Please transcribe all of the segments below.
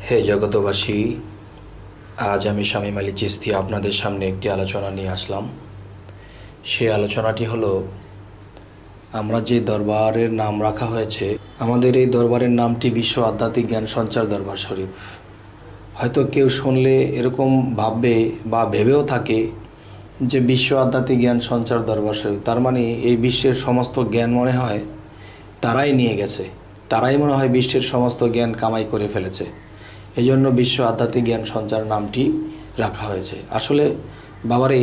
হে জগতবাসী, আজ আমি শামীম আলী চিশতি আপনাদের সামনে একটি আলোচনা নিয়ে আসলাম। সেই আলোচনাটি হলো, আমরা যে দরবারের নাম রাখা হয়েছে, আমাদের এই দরবারের নামটি বিশ্ব আধ্যাত্মিক জ্ঞান সঞ্চার দরবার শরীফ। হয়তো কেউ শুনলে এরকম ভাববে বা ভেবেও থাকে যে বিশ্ব আধ্যাত্মিক জ্ঞান সঞ্চার দরবার শরীফ, তার মানে এই বিশ্বের সমস্ত জ্ঞান মনে হয় তারাই নিয়ে গেছে, তারাই মনে হয় বিশ্বের সমস্ত জ্ঞান কামাই করে ফেলেছে, এই জন্য বিশ্ব আধ্যাত্মিক জ্ঞান সঞ্চার নামটি রাখা হয়েছে। আসলে বাবারে,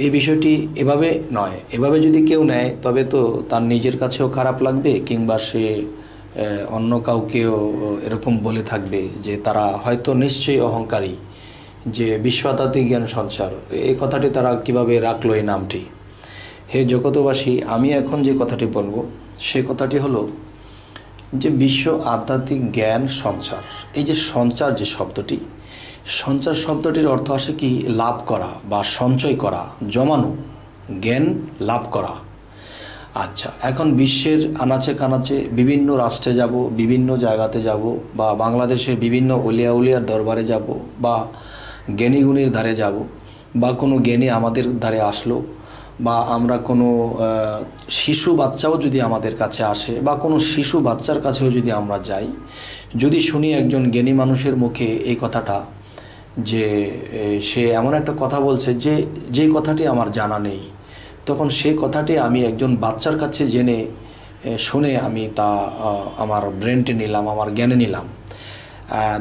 এই বিষয়টি এভাবে নয়। এভাবে যদি কেউ নেয় তবে তো তার নিজের কাছেও খারাপ লাগবে, কিংবা সে অন্য কাউকেও এরকম বলে থাকবে যে তারা হয়তো নিশ্চয়ই অহংকারী, যে বিশ্ব আধ্যাত্মিক জ্ঞান সঞ্চার, এই কথাটি তারা কিভাবে রাখলো এই নামটি। হে জগতবাসী, আমি এখন যে কথাটি বলবো সে কথাটি হলো যে বিশ্ব আধ্যাত্মিক জ্ঞান সঞ্চার, এই যে সঞ্চার যে শব্দটি, সঞ্চার শব্দটির অর্থ আসে কি লাভ করা বা সঞ্চয় করা, জমানো, জ্ঞান লাভ করা। আচ্ছা, এখন বিশ্বের আনাচে কানাচে বিভিন্ন রাষ্ট্রে যাব, বিভিন্ন জায়গাতে যাব, বা বাংলাদেশে বিভিন্ন অলিয়া উলিয়ার দরবারে যাব, বা জ্ঞানীগুণীর ধারে যাব, বা কোনো জ্ঞানী আমাদের ধারে আসলো, বা আমরা কোনো শিশু বাচ্চাও যদি আমাদের কাছে আসে, বা কোনো শিশু বাচ্চার কাছেও যদি আমরা যাই, যদি শুনি একজন জ্ঞানী মানুষের মুখে এই কথাটা, যে সে এমন একটা কথা বলছে যে কথাটি আমার জানা নেই, তখন সেই কথাটি আমি একজন বাচ্চার কাছে জেনে শুনে আমি তা আমার ব্রেনটে নিলাম, আমার জ্ঞানে নিলাম।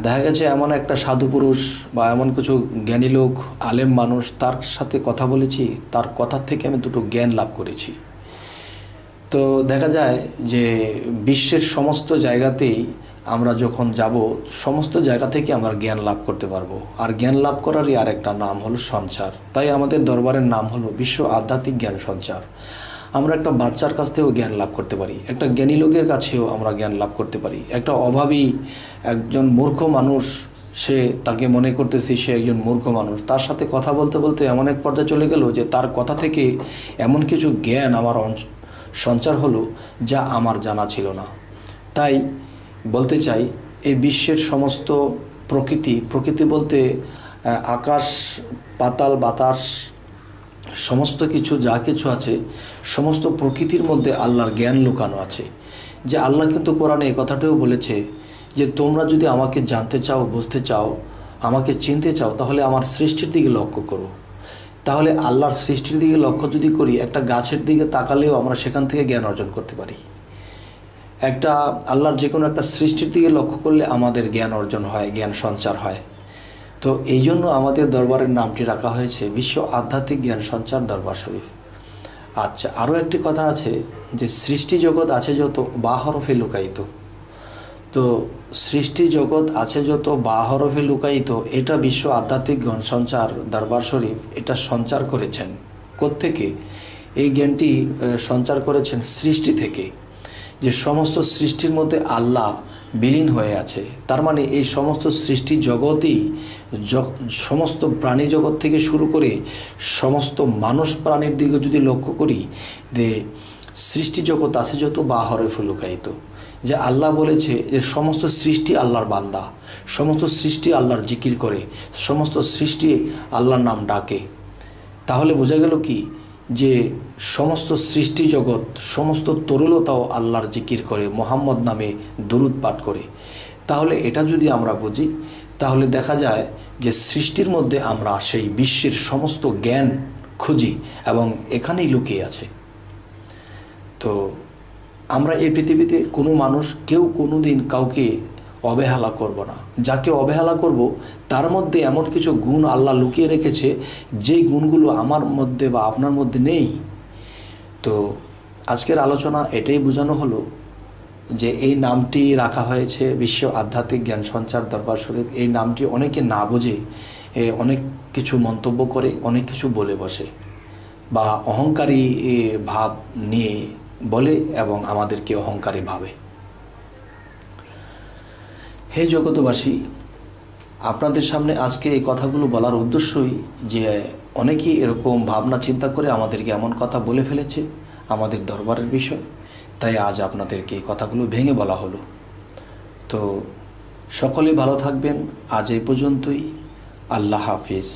দেখা গেছে এমন একটা সাধু পুরুষ বা এমন কিছু জ্ঞানী লোক, আলেম মানুষ, তার সাথে কথা বলেছি, তার কথার থেকে আমি দুটো জ্ঞান লাভ করেছি। তো দেখা যায় যে বিশ্বের সমস্ত জায়গাতেই আমরা যখন যাব, সমস্ত জায়গা থেকে আমরা জ্ঞান লাভ করতে পারবো। আর জ্ঞান লাভ করারই আর একটা নাম হলো সঞ্চার। তাই আমাদের দরবারের নাম হলো বিশ্ব আধ্যাত্মিক জ্ঞান সঞ্চার। আমরা একটা বাচ্চার কাছ থেকেও জ্ঞান লাভ করতে পারি, একটা জ্ঞানী লোকের কাছেও আমরা জ্ঞান লাভ করতে পারি। একটা অভাবী, একজন মূর্খ মানুষ, সে তাকে মনে করতেছি সে একজন মূর্খ মানুষ, তার সাথে কথা বলতে বলতে এমন এক পর্যায়ে চলে গেল যে তার কথা থেকে এমন কিছু জ্ঞান আমার সঞ্চার হলো যা আমার জানা ছিল না। তাই বলতে চাই, এই বিশ্বের সমস্ত প্রকৃতি বলতে আকাশ, পাতাল, বাতাস, সমস্ত কিছু যা কিছু আছে, সমস্ত প্রকৃতির মধ্যে আল্লাহর জ্ঞান লুকানো আছে। যে আল্লাহ কিন্তু কোরআনে এই কথাটাও বলেছে যে তোমরা যদি আমাকে জানতে চাও, বুঝতে চাও, আমাকে চিনতে চাও, তাহলে আমার সৃষ্টির দিকে লক্ষ্য করো। তাহলে আল্লাহর সৃষ্টির দিকে লক্ষ্য যদি করি, একটা গাছের দিকে তাকালেও আমরা সেখান থেকে জ্ঞান অর্জন করতে পারি। একটা আল্লাহর যে কোনো একটা সৃষ্টির দিকে লক্ষ্য করলে আমাদের জ্ঞান অর্জন হয়, জ্ঞান সঞ্চার হয়। তো এই জন্য আমাদের দরবারের নামটি রাখা হয়েছে বিশ্ব আধ্যাত্মিক জ্ঞান সঞ্চার দরবার শরীফ। আচ্ছা, আরও একটি কথা আছে যে সৃষ্টি জগৎ আছে যত বা হরফে লুকায়িত। তো সৃষ্টি জগৎ আছে যত বা হরফে লুকায়িত, এটা বিশ্ব আধ্যাত্মিক জ্ঞান সঞ্চার দরবার শরীফ এটা সঞ্চার করেছেন। কোত্থেকে? এই জ্ঞানটি সঞ্চার করেছেন সৃষ্টি থেকে, যে সমস্ত সৃষ্টির মধ্যে আল্লাহ বিলীন হয়ে আছে। তার মানে এই সমস্ত সৃষ্টি জগতই, সমস্ত প্রাণী জগৎ থেকে শুরু করে সমস্ত মানুষ প্রাণীর দিকে যদি লক্ষ্য করি, যে সৃষ্টি জগৎ আছে যত বা হরফে লুকায়িত, যে আল্লাহ বলেছে যে সমস্ত সৃষ্টি আল্লাহর বান্দা, সমস্ত সৃষ্টি আল্লাহর জিকির করে, সমস্ত সৃষ্টি আল্লাহর নাম ডাকে। তাহলে বোঝা গেল কি, যে সমস্ত সৃষ্টি জগৎ, সমস্ত তরুলতাও আল্লাহর জিকির করে, মোহাম্মদ নামে দুরুদ পাঠ করে। তাহলে এটা যদি আমরা বুঝি, তাহলে দেখা যায় যে সৃষ্টির মধ্যে আমরা সেই বিশ্বের সমস্ত জ্ঞান খুঁজি এবং এখানেই লুকিয়ে আছে। তো আমরা এই পৃথিবীতে কোনো মানুষ, কেউ কোনো দিন কাউকে অবহেলা করব না। যাকে অবহেলা করব তার মধ্যে এমন কিছু গুণ আল্লাহ লুকিয়ে রেখেছে, যেই গুণগুলো আমার মধ্যে বা আপনার মধ্যে নেই। তো আজকের আলোচনা এটাই বোঝানো হলো যে এই নামটি রাখা হয়েছে বিশ্ব আধ্যাত্মিক জ্ঞান সঞ্চার দরবার শরীফ। এই নামটি অনেকে না বুঝে অনেক কিছু মন্তব্য করে, অনেক কিছু বলে বসে, বা অহংকারী ভাব নিয়ে বলে এবং আমাদেরকে অহংকারী ভাবে। হে জগতবাসী, আপনাদের সামনে আজকে এই কথাগুলো বলার উদ্দেশ্যই যে অনেকেই এরকম ভাবনা চিন্তা করে আমাদেরকে এমন কথা বলে ফেলেছে আমাদের দরবারের বিষয়। তাই আজ আপনাদেরকে এই কথাগুলো ভেঙে বলা হলো। তো সকলে ভালো থাকবেন। আজ এই পর্যন্তই। আল্লাহ হাফিজ।